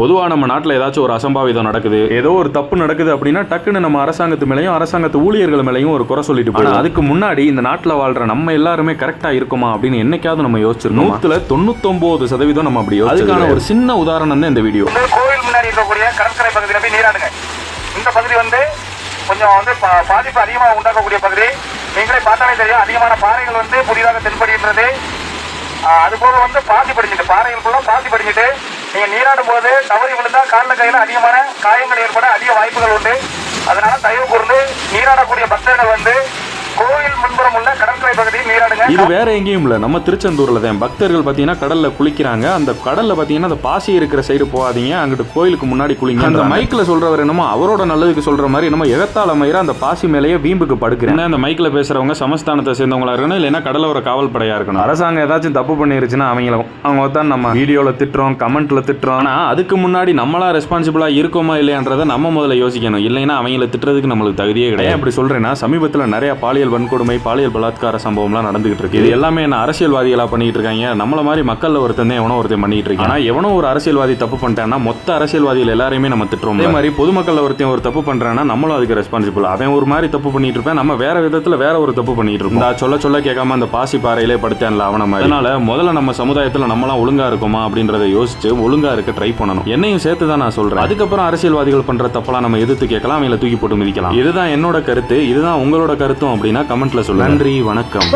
பொதுவா நம்ம நாட்டில் ஏதாச்சும் ஒரு அசம்பாவிதம் நடக்குது, ஏதோ ஒரு தப்பு நடக்குது அப்படின்னா டக்குன்னு நம்ம அரசாங்கத்து மேலையும் அரசாங்கத்து ஊழியர்கள் மேலையும் ஒரு குறை சொல்லிட்டு போயிடும். அதுக்கு முன்னாடி இந்த நாட்டில் வாழ்ற நம்ம எல்லாருமே கரெக்டா இருக்குமா அப்படின்னு என்னைக்காவது நம்ம யோசிச்சிருக்கோம். 99% நம்ம அப்படி யோசிச்சு. அதுக்கான ஒரு சின்ன உதாரணம் தான் இந்த வீடியோ. கோவில் முன்னாடி இருக்கக்கூடிய கடற்கரை பகுதியில் போய் நீராடுங்க. இந்த பகுதி கொஞ்சம் பாதிப்பு அதிகமாக உண்டாக்கக்கூடிய பகுதி. நீங்களே பார்த்தாலே தெரியும், அதிகமான பாறைகள் புதிதாக தென்படுகின்றது. அது போக பாசி படிஞ்சிட்டு, பாறைகளுக்குள்ள பாசி படிஞ்சிட்டு நீங்க நீராடும் போது தவறி விழுந்தா காலில் கையில அதிகமான காயங்கள் ஏற்பட அதிக வாய்ப்புகள் உண்டு. அதனால தயவு கூர்ந்து நீராடக்கூடிய பக்தர்கள் கோயில் முன்புறம் உள்ள கடற்கரை பகுதியில் நீராடுங்க. இது வேற எங்கேயும் இல்ல, நம்ம திருச்செந்தூர்ல தான். பக்தர்கள் பாத்தீங்கன்னா கடல்ல குளிக்கிறாங்க. அந்த கடல்ல பாத்தீங்கன்னா அந்த பாசி இருக்கிற சைடு போகாதீங்க, அங்கிட்டு கோயிலுக்கு முன்னாடி குளிங்க. அந்த மைக்ல சொல்றவர் என்னமோ அவரோட நல்லதுக்கு சொல்ற மாதிரி என்னமோ எகத்தால மயிர அந்த பாசி மேலேயே வீம்புக்கு படுக்கிறேன். அந்த மைக்ல பேசுறவங்க சமஸ்தானத்தை சேர்ந்தவங்களா இருக்கணும், இல்லைன்னா கடலோர காவல் படையா இருக்கணும். அரசாங்கம் ஏதாச்சும் தப்பு பண்ணிருச்சுன்னா அவங்க தான் நம்ம வீடியோல திட்டுறோம், கமெண்ட்ல திட்டுறோம். ஆனா அதுக்கு முன்னாடி நம்மளா ரெஸ்பான்சிபிளா இருக்கோமா இல்லையான்றதை நம்ம முதல்ல யோசிக்கணும். இல்லைன்னா அவங்கள திட்டுறதுக்கு நம்மளுக்கு தகுதியே கிடையாது. அப்படி சொல்றேன்னா சமீபத்தில் நிறைய பாலியல் வன்கொடுமை, பாலியல் பலாத்கார சம்பவம்லாம் நடந்துகிட்டு இருக்கு. இது எல்லாமே என்ன அரசியல்வாதிகளா பண்ணிட்டு இருக்காங்க. நம்மள மாதிரி மக்கள்ல ஒருத்தன் எவனோ ஒருத்தன் பண்ணிட்டு இருக்கான். ஆனா எவனோ ஒரு அரசியல்வாதி தப்பு பண்ணிட்டான்னா மொத்த அரசியல்வாதிகள் எல்லாரையுமே நம்ம திட்டுறோம். அதே மாதிரி பொதுமக்கள் ஒருத்தன் ஒரு தப்பு பண்றான்னா நம்மளும் அதுக்கு ரெஸ்பான்சிபிள். அவன் ஒரு மாதிரி தப்பு பண்ணிட்டு இருப்பேன், நம்ம வேற விதத்துல வேற ஒரு தப்பு பண்ணிட்டு இருக்கோம். சொல்ல கேட்காம அந்த பாசி பாறையிலே படுத்தேன்ல அவன மாதிரி. அதனால முதல்ல நம்ம சமுதாயத்துல நம்மளாம் ஒழுங்கா இருக்குமா அப்படின்றத யோசிச்சு ஒழுங்கா இருக்க ட்ரை பண்ணணும். என்னையும் சேர்த்து தான் நான் சொல்றேன். அதுக்கப்புறம் அரசியல்வாதிகள் பண்ற தப்பெல்லாம் நம்ம எதிர்த்து கேட்கலாம், அவங்கள தூக்கி போட்டு மிதிக்கலாம். இதுதான் என்னோட கருத்து, இதுதான் உங்களோட கருத்தும் அப்படின்னா கமெண்ட்ல சொல்லுங்க. நன்றி, வணக்கம்.